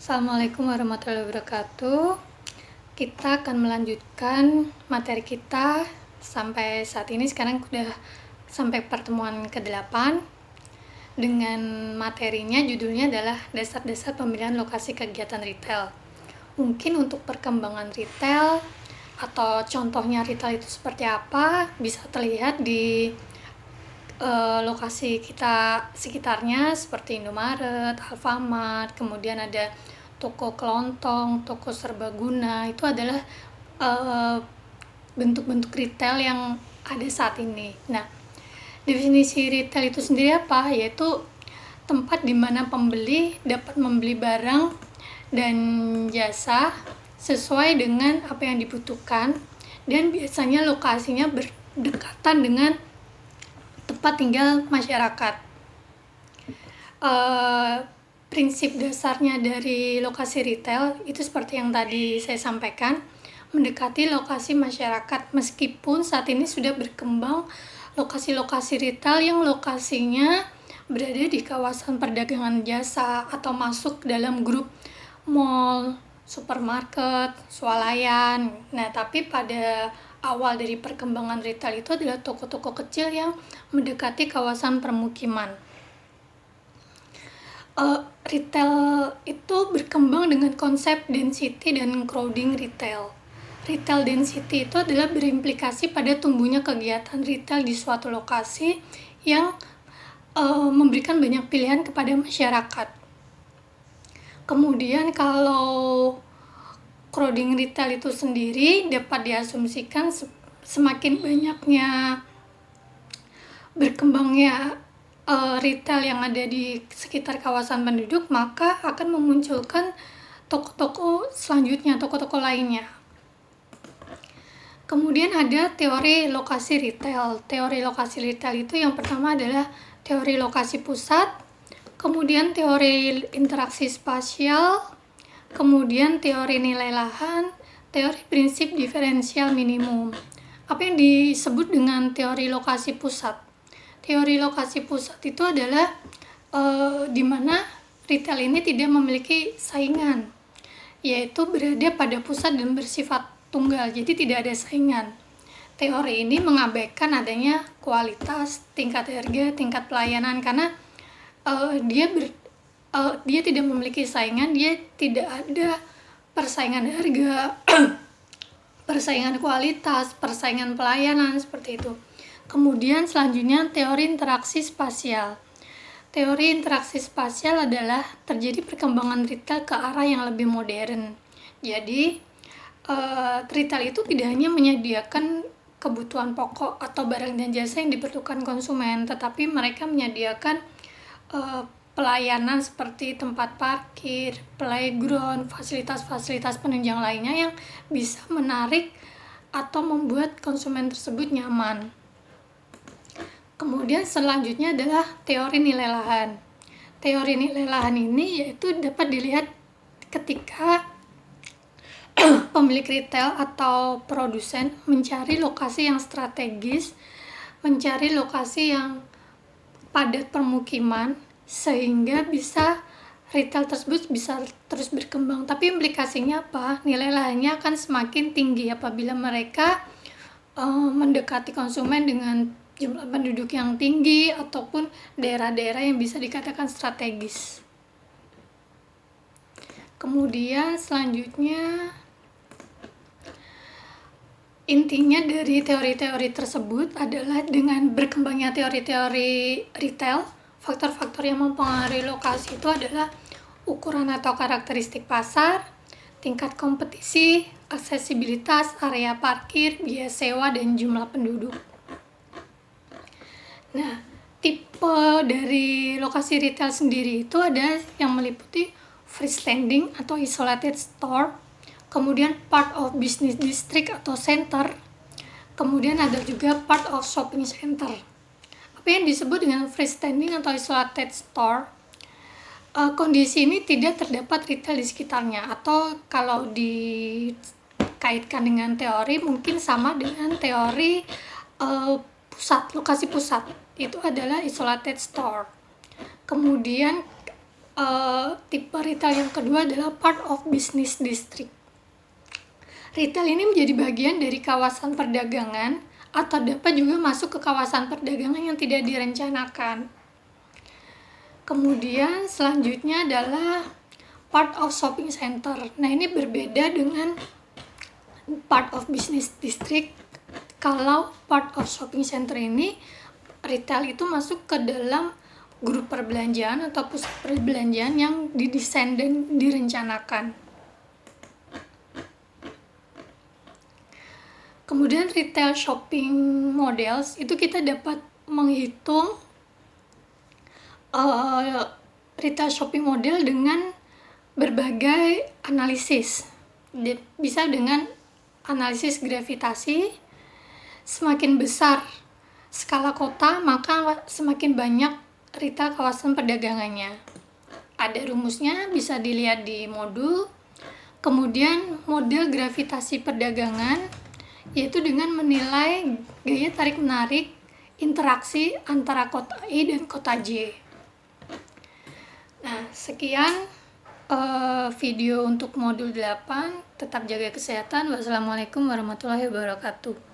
Assalamualaikum warahmatullahi wabarakatuh. Kita akan melanjutkan materi kita sampai saat ini. Sekarang udah sampai pertemuan ke-8 dengan materinya, judulnya adalah dasar-dasar pemilihan lokasi kegiatan retail. Mungkin untuk perkembangan retail atau contohnya retail itu seperti apa bisa terlihat di lokasi kita sekitarnya seperti Indomaret, Alfamart, kemudian ada toko kelontong, toko serbaguna. Itu adalah bentuk-bentuk retail yang ada saat ini. Nah, definisi retail itu sendiri apa? Yaitu tempat di mana pembeli dapat membeli barang dan jasa sesuai dengan apa yang dibutuhkan, dan biasanya lokasinya berdekatan dengan tempat tinggal masyarakat. Prinsip dasarnya dari lokasi retail itu seperti yang tadi saya sampaikan, mendekati lokasi masyarakat. Meskipun saat ini sudah berkembang lokasi-lokasi retail yang lokasinya berada di kawasan perdagangan jasa atau masuk dalam grup mall, supermarket, swalayan. Nah, tapi pada awal dari perkembangan retail itu adalah toko-toko kecil yang mendekati kawasan permukiman. Retail itu berkembang dengan konsep density dan crowding retail. Retail density itu adalah berimplikasi pada tumbuhnya kegiatan retail di suatu lokasi yang memberikan banyak pilihan kepada masyarakat. Kemudian kalau crowding retail itu sendiri dapat diasumsikan semakin banyaknya berkembangnya retail yang ada di sekitar kawasan penduduk, maka akan memunculkan toko-toko selanjutnya, toko-toko lainnya. Kemudian ada teori lokasi retail. Teori lokasi retail itu yang pertama adalah teori lokasi pusat, kemudian teori interaksi spasial, kemudian teori nilai lahan, teori prinsip diferensial minimum. Apa yang disebut dengan teori lokasi pusat? Teori lokasi pusat itu adalah di mana retail ini tidak memiliki saingan, yaitu berada pada pusat dan bersifat tunggal, jadi tidak ada saingan. Teori ini mengabaikan adanya kualitas, tingkat harga, tingkat pelayanan, karena dia tidak memiliki saingan, dia tidak ada persaingan harga, persaingan kualitas, persaingan pelayanan, seperti itu. Kemudian selanjutnya teori interaksi spasial. Teori interaksi spasial adalah terjadi perkembangan retail ke arah yang lebih modern. Jadi retail itu tidak hanya menyediakan kebutuhan pokok atau barang dan jasa yang diperlukan konsumen, tetapi mereka menyediakan pelayanan seperti tempat parkir, playground, fasilitas-fasilitas penunjang lainnya yang bisa menarik atau membuat konsumen tersebut nyaman. Kemudian selanjutnya adalah teori nilai lahan. Teori nilai lahan ini yaitu dapat dilihat ketika pemilik retail atau produsen mencari lokasi yang strategis, mencari lokasi yang padat permukiman, sehingga bisa retail tersebut bisa terus berkembang. Tapi implikasinya apa? Nilai lahannya akan semakin tinggi apabila mereka mendekati konsumen dengan jumlah penduduk yang tinggi ataupun daerah-daerah yang bisa dikatakan strategis. Kemudian selanjutnya, intinya dari teori-teori tersebut adalah dengan berkembangnya teori-teori retail, faktor-faktor yang mempengaruhi lokasi itu adalah ukuran atau karakteristik pasar, tingkat kompetisi, aksesibilitas, area parkir, biaya sewa, dan jumlah penduduk. Nah, tipe dari lokasi retail sendiri itu ada yang meliputi freestanding atau isolated store, kemudian part of business district atau center, kemudian ada juga part of shopping center. Apa yang disebut dengan freestanding atau isolated store? Kondisi ini tidak terdapat retail di sekitarnya, atau kalau dikaitkan dengan teori mungkin sama dengan teori lokasi pusat, itu adalah isolated store. Kemudian Tipe retail yang kedua adalah part of business district. Retail ini menjadi bagian dari kawasan perdagangan atau dapat juga masuk ke kawasan perdagangan yang tidak direncanakan. Kemudian selanjutnya adalah part of shopping center. Nah, ini berbeda dengan part of business district. Kalau part of shopping center ini, retail itu masuk ke dalam grup perbelanjaan atau pusat perbelanjaan yang didesain dan direncanakan. Kemudian retail shopping models itu kita dapat menghitung retail shopping model dengan berbagai analisis. Bisa dengan analisis gravitasi. Semakin besar skala kota, maka semakin banyak retail kawasan perdagangannya. Ada rumusnya, bisa dilihat di modul. Kemudian model gravitasi perdagangan, yaitu dengan menilai gaya tarik-menarik interaksi antara kota I dan kota J. Nah, sekian video untuk modul 8. Tetap jaga kesehatan. Wassalamualaikum warahmatullahi wabarakatuh.